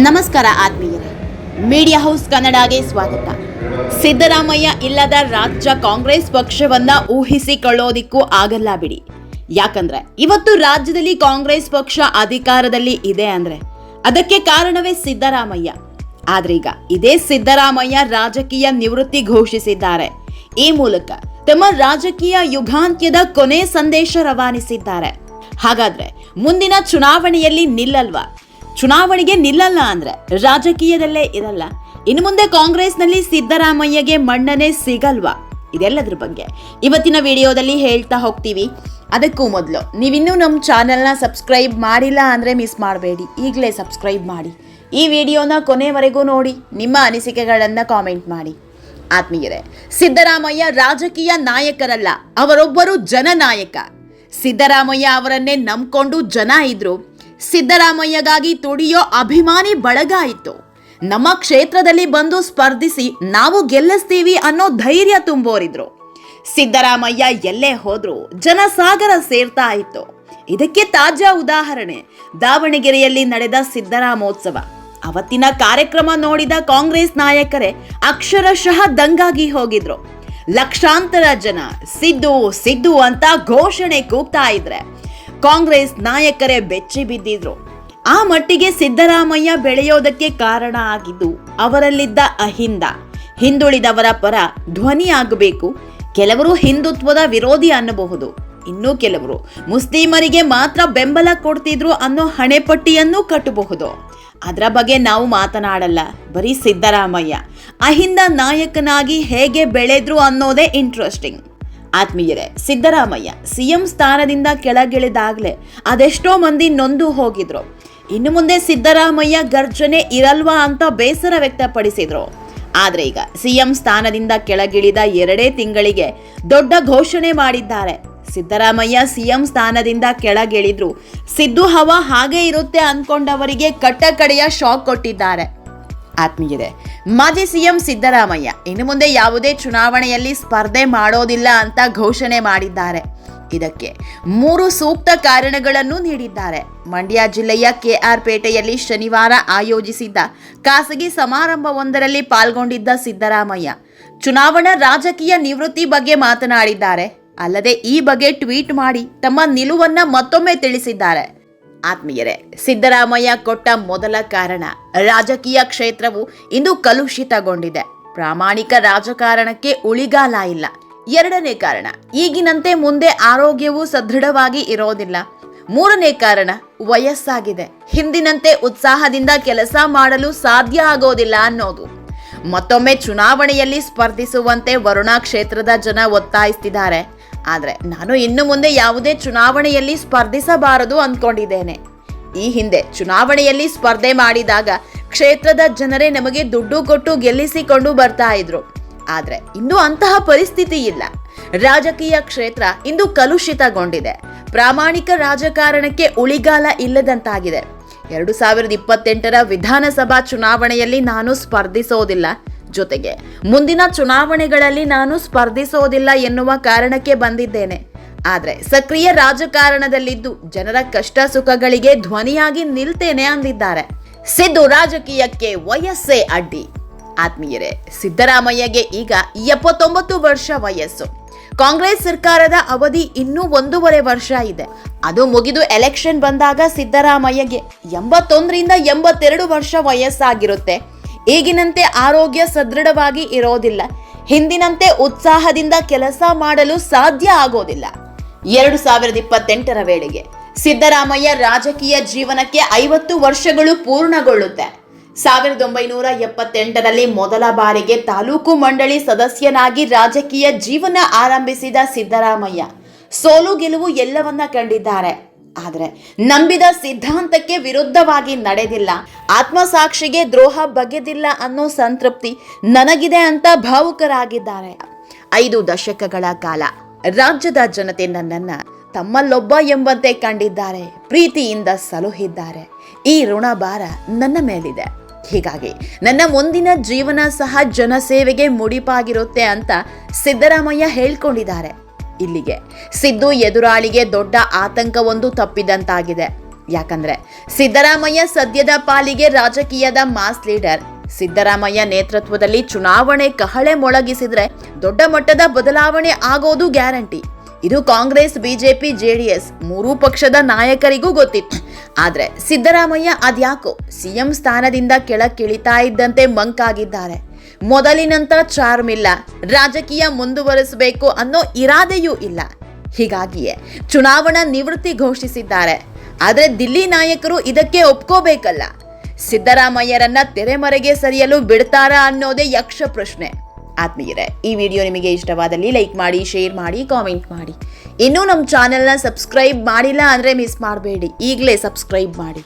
ನಮಸ್ಕಾರ ಆತ್ಮೀಯರೇ, media house ಕನ್ನಡಗೆ ಸ್ವಾಗತ. ಸಿದ್ದರಾಮಯ್ಯ ಇಲ್ಲದ ರಾಜ್ಯ ಕಾಂಗ್ರೆಸ್ ಪಕ್ಷವನ್ನ ಊಹಿಸಿಕೊಳ್ಳೋದಿಕ್ಕೂ ಆಗಲ್ಲ ಬಿಡಿ. ಯಾಕಂದ್ರೆ ಇವತ್ತು ರಾಜ್ಯದಲ್ಲಿ ಕಾಂಗ್ರೆಸ್ ಪಕ್ಷ ಅಧಿಕಾರದಲ್ಲಿ ಇದೆ ಅಂದ್ರೆ ಅದಕ್ಕೆ ಕಾರಣವೇ ಸಿದ್ದರಾಮಯ್ಯ. ಆದ್ರೀಗ ಇದೇ ಸಿದ್ದರಾಮಯ್ಯ ರಾಜಕೀಯ ನಿವೃತ್ತಿ ಘೋಷಿಸಿದ್ದಾರೆ. ಈ ಮೂಲಕ ತಮ್ಮ ರಾಜಕೀಯ ಯುಗಾಂತ್ಯದ ಕೊನೆ ಸಂದೇಶ ರವಾನಿಸಿದ್ದಾರೆ. ಹಾಗಾದ್ರೆ ಮುಂದಿನ ಚುನಾವಣೆಯಲ್ಲಿ ನಿಲ್ಲಲ್ವಾ? ಚುನಾವಣೆಗೆ ನಿಲ್ಲಲ್ಲ ಅಂದ್ರೆ ರಾಜಕೀಯದಲ್ಲೇ ಇರಲ್ಲ. ಇನ್ನು ಮುಂದೆ ಕಾಂಗ್ರೆಸ್ನಲ್ಲಿ ಸಿದ್ದರಾಮಯ್ಯಗೆ ಮನ್ನಣೆ ಸಿಗಲ್ವಾ? ಇದೆಲ್ಲದ್ರ ಬಗ್ಗೆ ಇವತ್ತಿನ ವಿಡಿಯೋದಲ್ಲಿ ಹೇಳ್ತಾ ಹೋಗ್ತೀವಿ. ಅದಕ್ಕೂ ಮೊದಲು ನೀವಿನ್ನೂ ನಮ್ಮ ಚಾನೆಲ್ನ ಸಬ್ಸ್ಕ್ರೈಬ್ ಮಾಡಿಲ್ಲ ಅಂದರೆ ಮಿಸ್ ಮಾಡಬೇಡಿ, ಈಗಲೇ ಸಬ್ಸ್ಕ್ರೈಬ್ ಮಾಡಿ. ಈ ವಿಡಿಯೋನ ಕೊನೆವರೆಗೂ ನೋಡಿ, ನಿಮ್ಮ ಅನಿಸಿಕೆಗಳನ್ನು ಕಾಮೆಂಟ್ ಮಾಡಿ. ಆತ್ಮೀಯರೇ, ಸಿದ್ದರಾಮಯ್ಯ ರಾಜಕೀಯ ನಾಯಕರಲ್ಲ, ಅವರೊಬ್ಬರು ಜನನಾಯಕ. ಸಿದ್ದರಾಮಯ್ಯ ಅವರನ್ನೇ ನಂಬ್ಕೊಂಡು ಜನ ಇದ್ರು. ಸಿದ್ದರಾಮಯ್ಯಗಾಗಿ ತುಡಿಯೋ ಅಭಿಮಾನಿ ಬಳಗ ಇತ್ತು. ನಮ್ಮ ಕ್ಷೇತ್ರದಲ್ಲಿ ಬಂದು ಸ್ಪರ್ಧಿಸಿ ನಾವು ಗೆಲ್ಲಿಸ್ತೀವಿ ಅನ್ನೋ ಧೈರ್ಯ ತುಂಬೋರಿದ್ರು. ಸಿದ್ದರಾಮಯ್ಯ ಎಲ್ಲೇ ಹೋದ್ರು ಜನಸಾಗರ ಸೇರ್ತಾ ಇತ್ತು. ಇದಕ್ಕೆ ತಾಜಾ ಉದಾಹರಣೆ ದಾವಣಗೆರೆಯಲ್ಲಿ ನಡೆದ ಸಿದ್ದರಾಮೋತ್ಸವ. ಅವತ್ತಿನ ಕಾರ್ಯಕ್ರಮ ನೋಡಿದ ಕಾಂಗ್ರೆಸ್ ನಾಯಕರೇ ಅಕ್ಷರಶಃ ದಂಗಾಗಿ ಹೋಗಿದ್ರು. ಲಕ್ಷಾಂತರ ಜನ ಸಿದ್ದು ಸಿದ್ದು ಅಂತ ಘೋಷಣೆ ಕೂಗ್ತಾ ಇದ್ರೆ ಕಾಂಗ್ರೆಸ್ ನಾಯಕರೇ ಬೆಚ್ಚಿ ಬಿದ್ದಿದ್ರು. ಆ ಮಟ್ಟಿಗೆ ಸಿದ್ದರಾಮಯ್ಯ ಬೆಳೆಯೋದಕ್ಕೆ ಕಾರಣ ಆಗಿದ್ದು ಅವರಲ್ಲಿದ್ದ ಅಹಿಂದ. ಹಿಂದುಳಿದವರ ಪರ ಧ್ವನಿಯಾಗಬೇಕು. ಕೆಲವರು ಹಿಂದುತ್ವದ ವಿರೋಧಿ ಅನ್ನಬಹುದು, ಇನ್ನೂ ಕೆಲವರು ಮುಸ್ಲಿಮರಿಗೆ ಮಾತ್ರ ಬೆಂಬಲ ಕೊಡ್ತಿದ್ರು ಅನ್ನೋ ಹಣೆಪಟ್ಟಿಯನ್ನು ಕಟ್ಟಬಹುದು. ಅದರ ಬಗ್ಗೆ ನಾವು ಮಾತನಾಡಲ್ಲ. ಬರೀ ಸಿದ್ದರಾಮಯ್ಯ ಅಹಿಂದ ನಾಯಕನಾಗಿ ಹೇಗೆ ಬೆಳೆದ್ರು ಅನ್ನೋದೇ ಇಂಟ್ರೆಸ್ಟಿಂಗ್. ಆತ್ಮೀಯರೇ, ಸಿದ್ದರಾಮಯ್ಯ ಸಿಎಂ ಸ್ಥಾನದಿಂದ ಕೆಳಗಿಳಿದಾಗಲೇ ಅದೆಷ್ಟೋ ಮಂದಿ ನೊಂದು ಹೋಗಿದ್ರು. ಇನ್ನು ಮುಂದೆ ಸಿದ್ದರಾಮಯ್ಯ ಗರ್ಜನೆ ಇರಲ್ವಾ ಅಂತ ಬೇಸರ ವ್ಯಕ್ತಪಡಿಸಿದ್ರು. ಆದ್ರೆ ಈಗ ಸಿಎಂ ಸ್ಥಾನದಿಂದ ಕೆಳಗಿಳಿದ 2 ತಿಂಗಳಿಗೆ ದೊಡ್ಡ ಘೋಷಣೆ ಮಾಡಿದ್ದಾರೆ. ಸಿದ್ದರಾಮಯ್ಯ ಸಿಎಂ ಸ್ಥಾನದಿಂದ ಕೆಳಗಿಳಿದ್ರು ಸಿದ್ದು ಹವಾ ಹಾಗೆ ಇರುತ್ತೆ ಅನ್ಕೊಂಡವರಿಗೆ ಕಟ್ಟಕಡೆಯ ಶಾಕ್ ಕೊಟ್ಟಿದ್ದಾರೆ. ಆತ್ಮೀಯರೇ, ಮಾಜಿ ಸಿಎಂ ಸಿದ್ದರಾಮಯ್ಯ ಇನ್ನು ಮುಂದೆ ಯಾವುದೇ ಚುನಾವಣೆಯಲ್ಲಿ ಸ್ಪರ್ಧೆ ಮಾಡೋದಿಲ್ಲ ಅಂತ ಘೋಷಣೆ ಮಾಡಿದ್ದಾರೆ. ಇದಕ್ಕೆ 3 ಸೂಕ್ತ ಕಾರಣಗಳನ್ನು ನೀಡಿದ್ದಾರೆ. ಮಂಡ್ಯ ಜಿಲ್ಲೆಯ ಕೆಆರ್ ಪೇಟೆಯಲ್ಲಿ ಶನಿವಾರ ಆಯೋಜಿಸಿದ್ದ ಖಾಸಗಿ ಸಮಾರಂಭವೊಂದರಲ್ಲಿ ಪಾಲ್ಗೊಂಡಿದ್ದ ಸಿದ್ದರಾಮಯ್ಯ ಚುನಾವಣಾ ರಾಜಕೀಯ ನಿವೃತ್ತಿ ಬಗ್ಗೆ ಮಾತನಾಡಿದ್ದಾರೆ. ಅಲ್ಲದೆ ಈ ಬಗ್ಗೆ ಟ್ವೀಟ್ ಮಾಡಿ ತಮ್ಮ ನಿಲುವನ್ನ ಮತ್ತೊಮ್ಮೆ ತಿಳಿಸಿದ್ದಾರೆ. ಆತ್ಮೀಯರೇ, ಸಿದ್ದರಾಮಯ್ಯ ಕೊಟ್ಟ ಮೊದಲ ಕಾರಣ ರಾಜಕೀಯ ಕ್ಷೇತ್ರವು ಇಂದು ಕಲುಷಿತಗೊಂಡಿದೆ. ಪ್ರಾಮಾಣಿಕ ರಾಜಕಾರಣಕ್ಕೆ ಉಳಿಗಾಲ ಇಲ್ಲ. 2ನೇ ಕಾರಣ, ಈಗಿನಂತೆ ಮುಂದೆ ಆರೋಗ್ಯವು ಸದೃಢವಾಗಿ ಇರೋದಿಲ್ಲ. 3ನೇ ಕಾರಣ, ವಯಸ್ಸಾಗಿದೆ. ಹಿಂದಿನಂತೆ ಉತ್ಸಾಹದಿಂದ ಕೆಲಸ ಮಾಡಲು ಸಾಧ್ಯ ಆಗೋದಿಲ್ಲ ಅನ್ನೋದು. ಮತ್ತೊಮ್ಮೆ ಚುನಾವಣೆಯಲ್ಲಿ ಸ್ಪರ್ಧಿಸುವಂತೆ ವರುಣಾ ಕ್ಷೇತ್ರದ ಜನ ಒತ್ತಾಯಿಸ್ತಿದ್ದಾರೆ. ಆದರೆ ನಾನು ಇನ್ನು ಮುಂದೆ ಯಾವುದೇ ಚುನಾವಣೆಯಲ್ಲಿ ಸ್ಪರ್ಧಿಸಬಾರದು ಅಂದ್ಕೊಂಡಿದ್ದೇನೆ. ಈ ಹಿಂದೆ ಚುನಾವಣೆಯಲ್ಲಿ ಸ್ಪರ್ಧೆ ಮಾಡಿದಾಗ ಕ್ಷೇತ್ರದ ಜನರೇ ನಮಗೆ ದುಡ್ಡು ಕೊಟ್ಟು ಗೆಲ್ಲಿಸಿಕೊಂಡು ಬರ್ತಾ ಇದ್ರು. ಆದರೆ ಇಂದು ಅಂತಹ ಪರಿಸ್ಥಿತಿ ಇಲ್ಲ. ರಾಜಕೀಯ ಕ್ಷೇತ್ರ ಇಂದು ಕಲುಷಿತಗೊಂಡಿದೆ. ಪ್ರಾಮಾಣಿಕ ರಾಜಕಾರಣಕ್ಕೆ ಉಳಿಗಾಲ ಇಲ್ಲದಂತಾಗಿದೆ. 2028ರ ವಿಧಾನಸಭಾ ಚುನಾವಣೆಯಲ್ಲಿ ನಾನು ಸ್ಪರ್ಧಿಸೋದಿಲ್ಲ. ಜೊತೆಗೆ ಮುಂದಿನ ಚುನಾವಣೆಗಳಲ್ಲಿ ನಾನು ಸ್ಪರ್ಧಿಸೋದಿಲ್ಲ ಎನ್ನುವ ಕಾರಣಕ್ಕೆ ಬಂದಿದ್ದೇನೆ. ಆದರೆ ಸಕ್ರಿಯ ರಾಜಕಾರಣದಲ್ಲಿದ್ದು ಜನರ ಕಷ್ಟ ಸುಖಗಳಿಗೆ ಧ್ವನಿಯಾಗಿ ನಿಲ್ತೇನೆ ಅಂದಿದ್ದಾರೆ. ಸಿದ್ದು ರಾಜಕೀಯಕ್ಕೆ ವಯಸ್ಸೇ ಅಡ್ಡಿ. ಆತ್ಮೀಯರೇ, ಸಿದ್ದರಾಮಯ್ಯಗೆ ಈಗ 79 ವರ್ಷ ವಯಸ್ಸು. ಕಾಂಗ್ರೆಸ್ ಸರ್ಕಾರದ ಅವಧಿ ಇನ್ನೂ 1.5 ವರ್ಷ ಇದೆ. ಅದು ಮುಗಿದು ಎಲೆಕ್ಷನ್ ಬಂದಾಗ ಸಿದ್ದರಾಮಯ್ಯಗೆ 81ರಿಂದ 82 ವರ್ಷ ವಯಸ್ಸಾಗಿರುತ್ತೆ. ಈಗಿನಂತೆ ಆರೋಗ್ಯ ಸದೃಢವಾಗಿ ಇರೋದಿಲ್ಲ. ಹಿಂದಿನಂತೆ ಉತ್ಸಾಹದಿಂದ ಕೆಲಸ ಮಾಡಲು ಸಾಧ್ಯ ಆಗೋದಿಲ್ಲ. 2028ರ ವೇಳೆಗೆ ಸಿದ್ದರಾಮಯ್ಯ ರಾಜಕೀಯ ಜೀವನಕ್ಕೆ 50 ವರ್ಷಗಳು ಪೂರ್ಣಗೊಳ್ಳುತ್ತೆ. 1978ರಲ್ಲಿ ಮೊದಲ ಬಾರಿಗೆ ತಾಲೂಕು ಮಂಡಳಿ ಸದಸ್ಯನಾಗಿ ರಾಜಕೀಯ ಜೀವನ ಆರಂಭಿಸಿದ ಸಿದ್ದರಾಮಯ್ಯ ಸೋಲು ಗೆಲುವು ಎಲ್ಲವನ್ನ ಕಂಡಿದ್ದಾರೆ. ಆದರೆ ನಂಬಿದ ಸಿದ್ಧಾಂತಕ್ಕೆ ವಿರುದ್ಧವಾಗಿ ನಡೆದಿಲ್ಲ. ಆತ್ಮಸಾಕ್ಷಿಗೆ ದ್ರೋಹ ಬಗೆದಿಲ್ಲ ಅನ್ನೋ ಸಂತೃಪ್ತಿ ನನಗಿದೆ ಅಂತ ಭಾವುಕರಾಗಿದ್ದಾರೆ. 5 ದಶಕಗಳ ಕಾಲ ರಾಜ್ಯದ ಜನತೆ ನನ್ನನ್ನ ತಮ್ಮಲ್ಲೊಬ್ಬ ಎಂಬಂತೆ ಕಂಡಿದ್ದಾರೆ. ಪ್ರೀತಿಯಿಂದ ಸಲುಹಿದ್ದಾರೆ. ಈ ಋಣಭಾರ ನನ್ನ ಮೇಲಿದೆ. ಹೀಗಾಗಿ ನನ್ನ ಮುಂದಿನ ಜೀವನ ಸಹ ಜನಸೇವೆಗೆ ಮುಡಿಪಾಗಿರುತ್ತೆ ಅಂತ ಸಿದ್ದರಾಮಯ್ಯ ಹೇಳ್ಕೊಂಡಿದ್ದಾರೆ. ಇಲ್ಲಿಗೆ ಸಿದ್ದು ಎದುರಾಳಿಗೆ ದೊಡ್ಡ ಆತಂಕವೊಂದು ತಪ್ಪಿದಂತಾಗಿದೆ. ಯಾಕಂದ್ರೆ ಸಿದ್ದರಾಮಯ್ಯ ಸದ್ಯದ ಪಾಲಿಗೆ ರಾಜಕೀಯದ ಮಾಸ್ ಲೀಡರ್. ಸಿದ್ದರಾಮಯ್ಯ ನೇತೃತ್ವದಲ್ಲಿ ಚುನಾವಣೆ ಕಹಳೆ ಮೊಳಗಿಸಿದ್ರೆ ದೊಡ್ಡ ಮಟ್ಟದ ಬದಲಾವಣೆ ಆಗೋದು ಗ್ಯಾರಂಟಿ. ಇದು ಕಾಂಗ್ರೆಸ್, ಬಿಜೆಪಿ, ಜೆಡಿಎಸ್ ಮೂರೂ ಪಕ್ಷದ ನಾಯಕರಿಗೂ ಗೊತ್ತಿತ್ತು. ಆದ್ರೆ ಸಿದ್ದರಾಮಯ್ಯ ಅದ್ಯಾಕೋ ಸಿಎಂ ಸ್ಥಾನದಿಂದ ಕೆಳಕ್ಕಿಳಿತಾ ಇದ್ದಂತೆ ಮಂಕಾಗಿದ್ದಾರೆ. ಮೊದಲಿನಂತ ಚಾರ್ಮ್ ಇಲ್ಲ, ರಾಜಕೀಯ ಮುಂದುವರಿಸಬೇಕು ಅನ್ನೋ ಇರಾದೆಯೂ ಇಲ್ಲ. ಹೀಗಾಗಿಯೇ ಚುನಾವಣಾ ನಿವೃತ್ತಿ ಘೋಷಿಸಿದ್ದಾರೆ. ಆದ್ರೆ ದಿಲ್ಲಿ ನಾಯಕರು ಇದಕ್ಕೆ ಒಪ್ಕೋಬೇಕಲ್ಲ. ಸಿದ್ದರಾಮಯ್ಯರನ್ನ ತೆರೆಮರೆಗೆ ಸರಿಯಲು ಬಿಡ್ತಾರಾ ಅನ್ನೋದೇ ಯಕ್ಷ ಪ್ರಶ್ನೆ. ಆತ್ಮೀಯರೇ, ಈ ವಿಡಿಯೋ ನಿಮಗೆ ಇಷ್ಟವಾದಲ್ಲಿ ಲೈಕ್ ಮಾಡಿ, ಶೇರ್ ಮಾಡಿ, ಕಾಮೆಂಟ್ ಮಾಡಿ. ಇನ್ನೂ ನಮ್ಮ ಚಾನೆಲ್ನ ಸಬ್ಸ್ಕ್ರೈಬ್ ಮಾಡಿಲ್ಲ ಅಂದರೆ ಮಿಸ್ ಮಾಡಬೇಡಿ, ಈಗಲೇ ಸಬ್ಸ್ಕ್ರೈಬ್ ಮಾಡಿ.